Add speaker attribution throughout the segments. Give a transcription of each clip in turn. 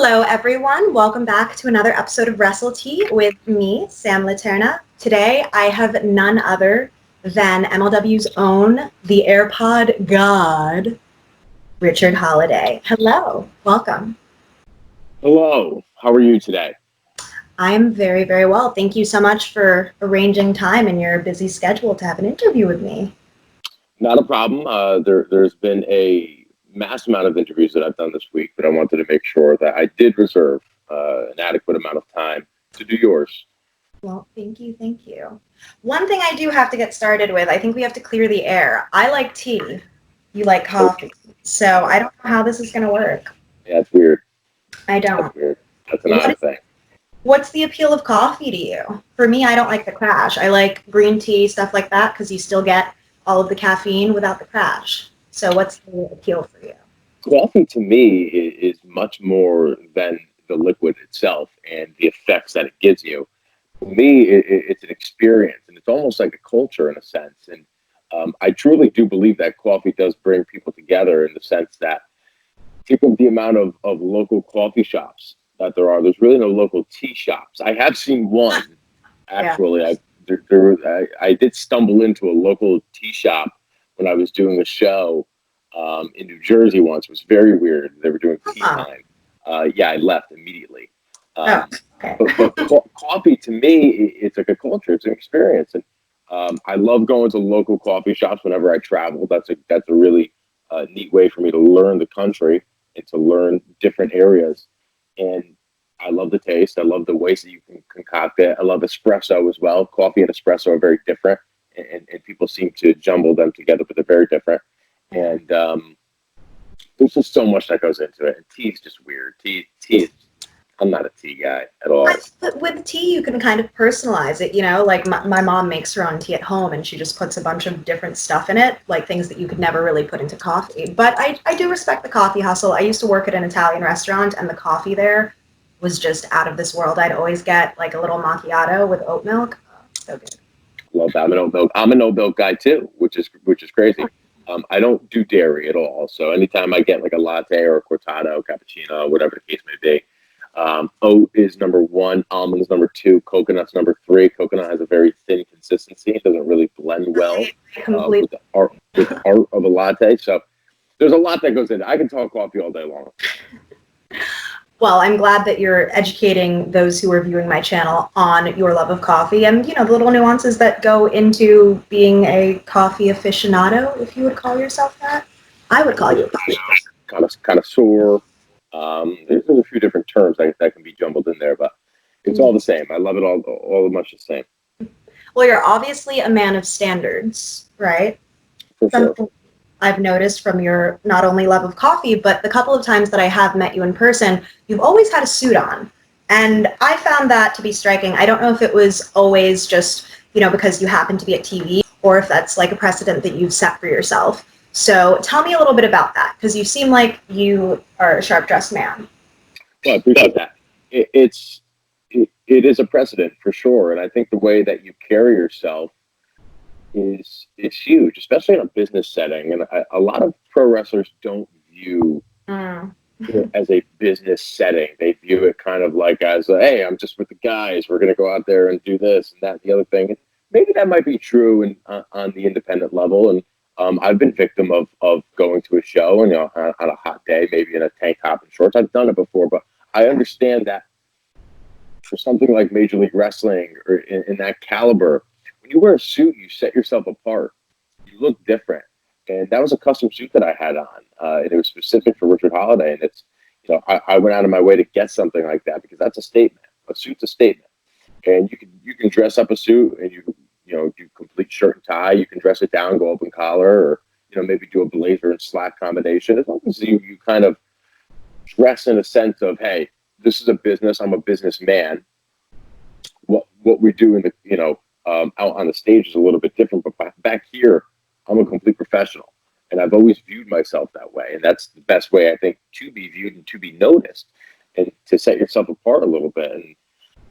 Speaker 1: Hello, everyone. Welcome back to another episode of Wrestle Tea with me, Sam Leterna. Today, I have none other than MLW's own, the AirPod God, Richard Holliday. Hello. Welcome.
Speaker 2: Hello. How are you today?
Speaker 1: I am very, very well. Thank you so much for arranging time in your busy schedule to have an interview with me.
Speaker 2: Not a problem. There's been a mass amount of interviews that I've done this week, but I wanted to make sure that I did reserve an adequate amount of time to do yours.
Speaker 1: Well, thank you. Thank you. One thing I do have to get started with, I think we have to clear the air. I like tea. You like coffee. So I don't know how this is going to work.
Speaker 2: Yeah, it's weird.
Speaker 1: I don't.
Speaker 2: That's weird. That's an odd thing.
Speaker 1: What's the appeal of coffee to you? For me, I don't like the crash. I like green tea, stuff like that, because you still get all of the caffeine without the crash. So what's the appeal for you?
Speaker 2: Coffee to me is much more than the liquid itself and the effects that it gives you. For me, it's an experience, and it's almost like a culture in a sense. And I truly do believe that coffee does bring people together in the sense that think of the amount of local coffee shops that there are. There's really no local tea shops. I have seen one, actually. I did stumble into a local tea shop when I was doing a show in New Jersey once. It was very weird. They were doing tea time. I left immediately.
Speaker 1: Okay.
Speaker 2: but coffee to me, it's like a culture. It's an experience, and I love going to local coffee shops whenever I travel. That's a really neat way for me to learn the country and to learn different areas. And I love the taste. I love the ways that you can concoct it. I love espresso as well. Coffee and espresso are very different, and people seem to jumble them together, but they're very different. And there's just so much that goes into it. And tea is just weird. Tea is, I'm not a tea guy at all.
Speaker 1: But with tea, you can kind of personalize it, like my mom makes her own tea at home and she just puts a bunch of different stuff in it, like things that you could never really put into coffee. But I do respect the coffee hustle. I used to work at an Italian restaurant and the coffee there was just out of this world. I'd always get like a little macchiato with oat milk. So good.
Speaker 2: Love almond oat milk. I'm an oat milk guy too, which is crazy. I don't do dairy at all. So anytime I get like a latte or a cortado, cappuccino, whatever the case may be, oat is number one, almond is number two, coconut's number three. Coconut has a very thin consistency. It doesn't really blend well with the art of a latte. So there's a lot that goes into it. I can talk coffee all day long.
Speaker 1: Well, I'm glad that you're educating those who are viewing my channel on your love of coffee and, the little nuances that go into being a coffee aficionado, if you would call yourself that. I would call you a coffee
Speaker 2: kind of sore. There's a few different terms that can be jumbled in there, but it's all the same. I love it all much the same.
Speaker 1: Well, you're obviously a man of standards, right?
Speaker 2: For sure.
Speaker 1: I've noticed from your not only love of coffee, but the couple of times that I have met you in person, you've always had a suit on. And I found that to be striking. I don't know if it was always just, because you happen to be at TV, or if that's like a precedent that you've set for yourself. So tell me a little bit about that, because you seem like you are a sharp-dressed man.
Speaker 2: Well, I appreciate that. It is a precedent for sure. And I think the way that you carry yourself is huge, especially in a business setting. And a lot of pro wrestlers don't view it as a business setting. They view it kind of like as, hey, I'm just with the guys. We're going to go out there and do this and that and the other thing. And maybe that might be true on the independent level. And I've been victim of going to a show and, on a hot day, maybe in a tank top and shorts. I've done it before, but I understand that for something like Major League Wrestling or in that caliber, when you wear a suit, you set yourself apart. You look different. And that was a custom suit that I had on. And it was specific for Richard Holliday. And it's, I went out of my way to get something like that because that's a statement. A suit's a statement. And you can dress up a suit and you do complete shirt and tie. You can dress it down, go open collar, or, maybe do a blazer and slack combination. As long as you kind of dress in a sense of, hey, this is a business. I'm a businessman. What we do in the, out on the stage is a little bit different, but back here, I'm a complete professional, and I've always viewed myself that way, and that's the best way I think to be viewed and to be noticed, and to set yourself apart a little bit, and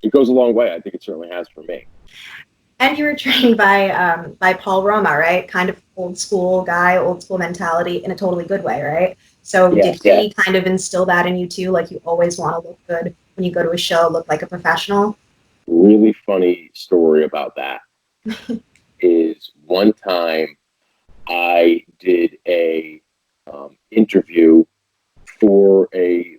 Speaker 2: it goes a long way. I think it certainly has for me.
Speaker 1: And you were trained by Paul Roma, right? Kind of old school guy, old school mentality in a totally good way, right? So
Speaker 2: Yeah,
Speaker 1: did
Speaker 2: yeah.
Speaker 1: he kind of instill that in you too? Like you always want to look good when you go to a show, look like a professional?
Speaker 2: Really funny story about that is one time I did a interview for a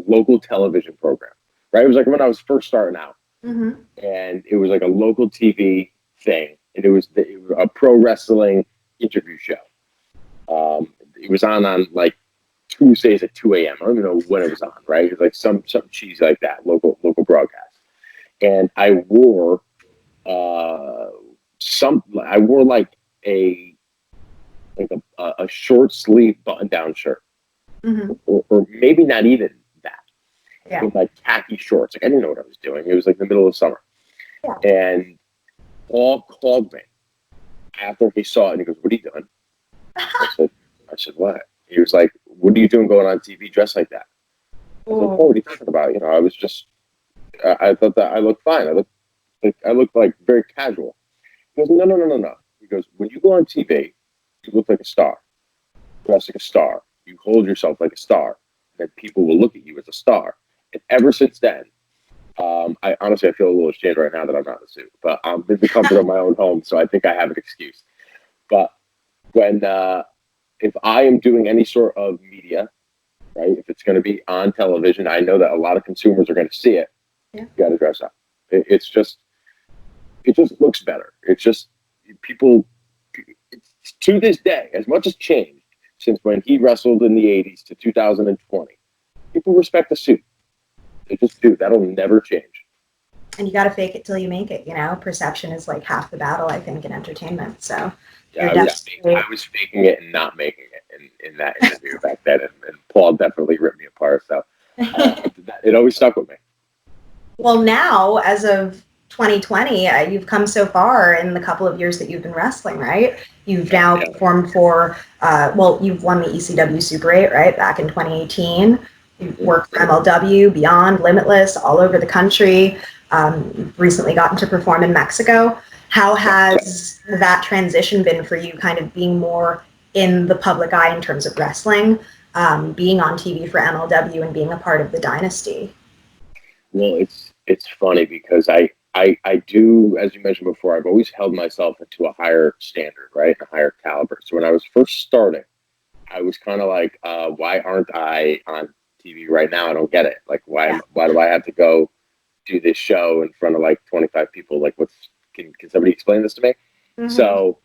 Speaker 2: local television program. Right, it was like when I was first starting out,
Speaker 1: Mm-hmm.
Speaker 2: and it was like a local TV thing, and it was a pro wrestling interview show. It was on like Tuesdays at 2 a.m. I don't even know when it was on. Right, it was like some cheese like that, local broadcast, and uh, I wore a short sleeve button down shirt,
Speaker 1: Mm-hmm.
Speaker 2: or maybe not even that,
Speaker 1: Yeah.
Speaker 2: with like khaki shorts. Like I didn't know what I was doing. It was like the middle of summer,
Speaker 1: Yeah.
Speaker 2: and Paul called me after he saw it, and he goes, "What are you doing?" I said, "What?" He was like, "What are you doing going on TV dressed like that?" I was like, "Oh, what are you talking about? You know, I was just, I thought that I looked fine. I looked like very casual." He goes, no. He goes, "When you go on TV, you look like a star, dress like a star. You hold yourself like a star, and then people will look at you as a star." And ever since then, I honestly I feel a little ashamed right now that I'm not in a suit, but I'm in the comfort of my own home, so I think I have an excuse. But when if I am doing any sort of media, right, if it's going to be on television, I know that a lot of consumers are going to see it.
Speaker 1: Yeah.
Speaker 2: You got to dress up. It just looks better. It's just people to this day, as much as changed since when he wrestled in the 80s to 2020. People respect the suit. They just do. That'll never change.
Speaker 1: And you got to fake it till you make it. You know, perception is like half the battle, I think, in entertainment. So
Speaker 2: Yeah,
Speaker 1: you're definitely.
Speaker 2: I was faking it and not making it in that interview back then, and Paul definitely ripped me apart. So it always stuck with me.
Speaker 1: Well, now, as of 2020, you've come so far in the couple of years that you've been wrestling, right? You've now
Speaker 2: Yeah.
Speaker 1: performed for, you've won the ECW Super 8, right, back in 2018. You've worked for MLW, Beyond, Limitless, all over the country. You've recently gotten to perform in Mexico. How has that transition been for you, kind of being more in the public eye in terms of wrestling, being on TV for MLW and being a part of the Dynasty?
Speaker 2: Well, it's funny because I do, as you mentioned before, I've always held myself to a higher standard, right, a higher caliber. So when I was first starting, I was kind of like, why aren't I on TV right now? I don't get it. Like, why do I have to go do this show in front of like 25 people? Like, can somebody explain this to me?
Speaker 1: Mm-hmm.
Speaker 2: So,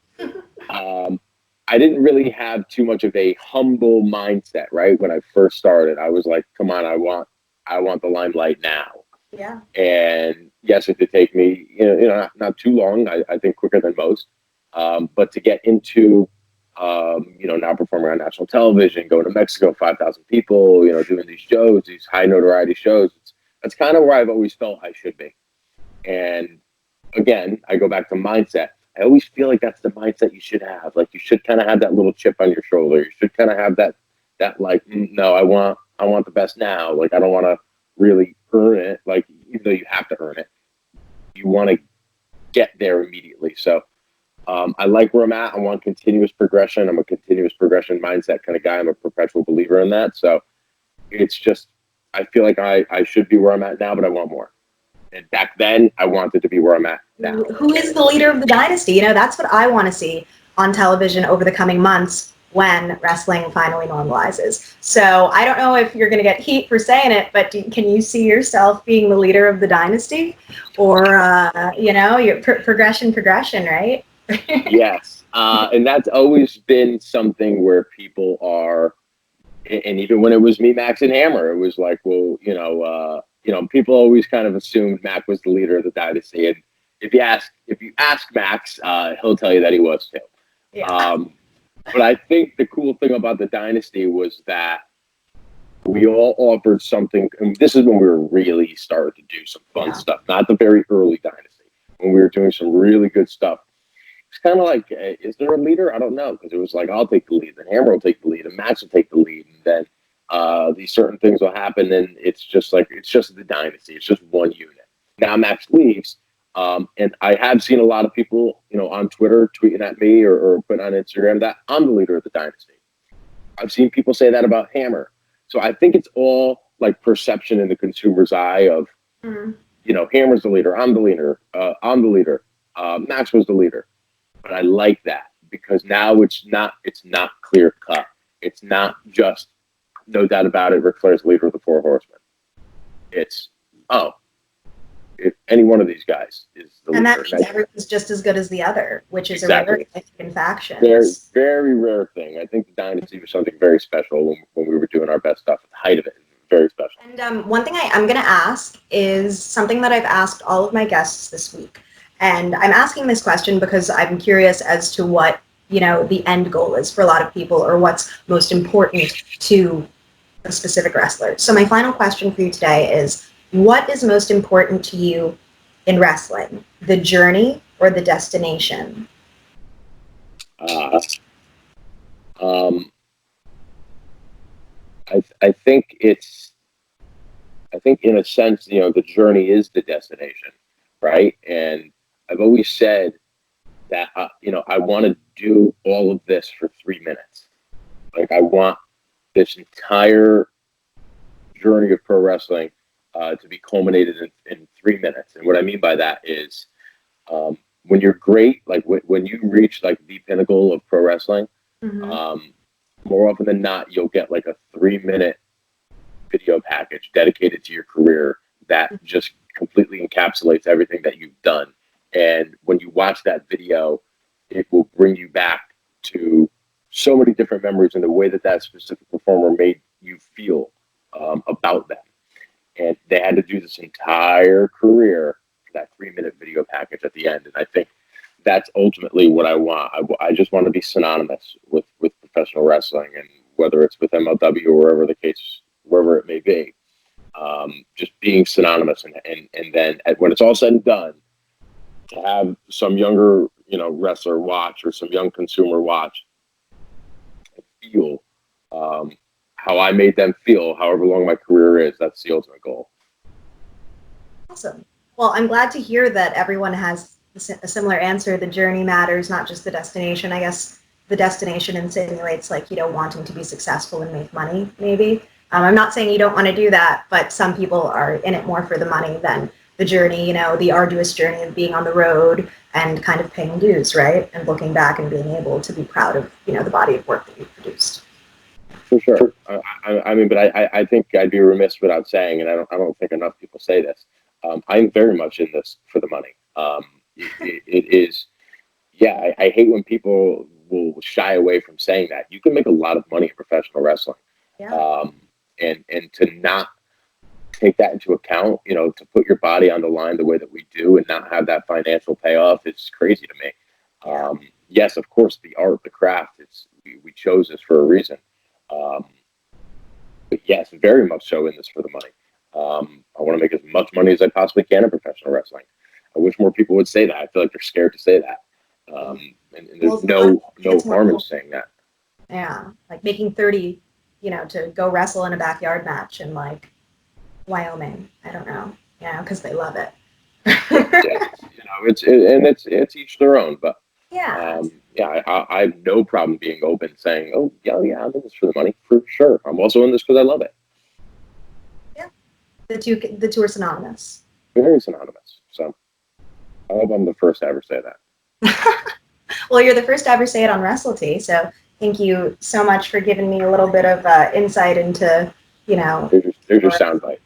Speaker 2: um, I didn't really have too much of a humble mindset, right? When I first started, I was like, come on, I want the limelight now.
Speaker 1: Yeah.
Speaker 2: And yes, it did take me, not too long. I think quicker than most. But to get into, now performing on national television, going to Mexico, 5,000 people, doing these shows, these high notoriety shows, that's kind of where I've always felt I should be. And again, I go back to mindset. I always feel like that's the mindset you should have. Like you should kind of have that little chip on your shoulder. You should kind of have that like, no, I want the best now. Like I don't want to really earn it. Like even though you have to earn it, you want to get there immediately. So I like where I'm at. I want continuous progression. I'm a continuous progression mindset kind of guy. I'm a perpetual believer in that. So it's just I feel like I should be where I'm at now, but I want more. And back then, I wanted to be where I'm at now.
Speaker 1: Who is the leader of the dynasty? That's what I want to see on television over the coming months when wrestling finally normalizes. So I don't know if you're going to get heat for saying it, but can you see yourself being the leader of the dynasty? Or, your progression, right?
Speaker 2: Yes. And that's always been something where people are, and even when it was me, Max, and Hammer, it was like, well, people always kind of assumed Mac was the leader of the dynasty. And if you ask Max, he'll tell you that he was too.
Speaker 1: Yeah.
Speaker 2: But I think the cool thing about the dynasty was that we all offered something. And this is when we were really starting to do some fun stuff, not the very early dynasty, when we were doing some really good stuff. It's kind of like, is there a leader? I don't know, because it was like, I'll take the lead, then Hammer will take the lead, and Max will take the lead, and then these certain things will happen, and it's just the dynasty. It's just one unit. Now Max leaves, and I have seen a lot of people, on Twitter tweeting at me or putting on Instagram that I'm the leader of the dynasty. I've seen people say that about Hammer. So I think it's all like perception in the consumer's eye of, Hammer's the leader, I'm the leader, Max was the leader. But I like that because now it's not clear cut. It's not just, no doubt about it, Ric Flair's the leader of the Four Horsemen. It's, if any one of these guys is the
Speaker 1: and
Speaker 2: leader.
Speaker 1: that means everyone's just as good as the other, which is
Speaker 2: Exactly.
Speaker 1: a rare thing in factions.
Speaker 2: Very, very rare thing. I think the Dynasty was something very special when we were doing our best stuff at the height of it. Very special.
Speaker 1: And one thing I'm going to ask is something that I've asked all of my guests this week. And I'm asking this question because I'm curious as to what, the end goal is for a lot of people, or what's most important to a specific wrestler. So my final question for you today is, what is most important to you in wrestling, the journey or the destination?
Speaker 2: I think in a sense, the journey is the destination, right? And I've always said that, I want to do all of this for 3 minutes. Like, I want this entire journey of pro wrestling to be culminated in 3 minutes. And what I mean by that is, when you're great, like when you reach like the pinnacle of pro wrestling, more often than not, you'll get like a 3-minute video package dedicated to your career that just completely encapsulates everything that you've done. And when you watch that video, it will bring you back to so many different memories and the way that specific performer made you feel about them. And they had to do this entire career for that 3-minute video package at the end. And I think that's ultimately what I want. I just want to be synonymous with professional wrestling, and whether it's with MLW or wherever it may be, just being synonymous. And then when it's all said and done, to have some younger, wrestler watch, or some young consumer watch, and feel how I made them feel, however long my career is, that's the ultimate goal.
Speaker 1: Awesome. Well, I'm glad to hear that everyone has a similar answer. The journey matters, not just the destination. I guess the destination insinuates like, wanting to be successful and make money, maybe. I'm not saying you don't want to do that, but some people are in it more for the money than the journey, the arduous journey of being on the road and kind of paying dues, right? And looking back and being able to be proud of, the body of work that you've produced.
Speaker 2: For sure. I mean, but I think I'd be remiss without saying, and I don't think enough people say this, I'm very much in this for the money. It is, I hate when people will shy away from saying that. You can make a lot of money in professional wrestling.
Speaker 1: Yeah.
Speaker 2: And to not take that into account, to put your body on the line the way that we do and not have that financial payoff, it's crazy to me. Yes, of course, the art, the craft, we chose this for a reason. But yes, very much so in this for the money. I want to make as much money as I possibly can in professional wrestling. I wish more people would say that. I feel like they're scared to say that. And there's no harm in saying that.
Speaker 1: Yeah, like making 30, to go wrestle in a backyard match in like Wyoming. I don't know, because they love it.
Speaker 2: It's each their own. But
Speaker 1: yeah,
Speaker 2: I have no problem being open, saying, "Oh, yeah, I'm in this for the money, for sure. I'm also in this because I love it."
Speaker 1: Yeah, the two are synonymous.
Speaker 2: Very synonymous. So I hope I'm the first to ever say that.
Speaker 1: Well, you're the first to ever say it on Wrestle Tea, so thank you so much for giving me a little bit of insight into,
Speaker 2: There's your soundbite.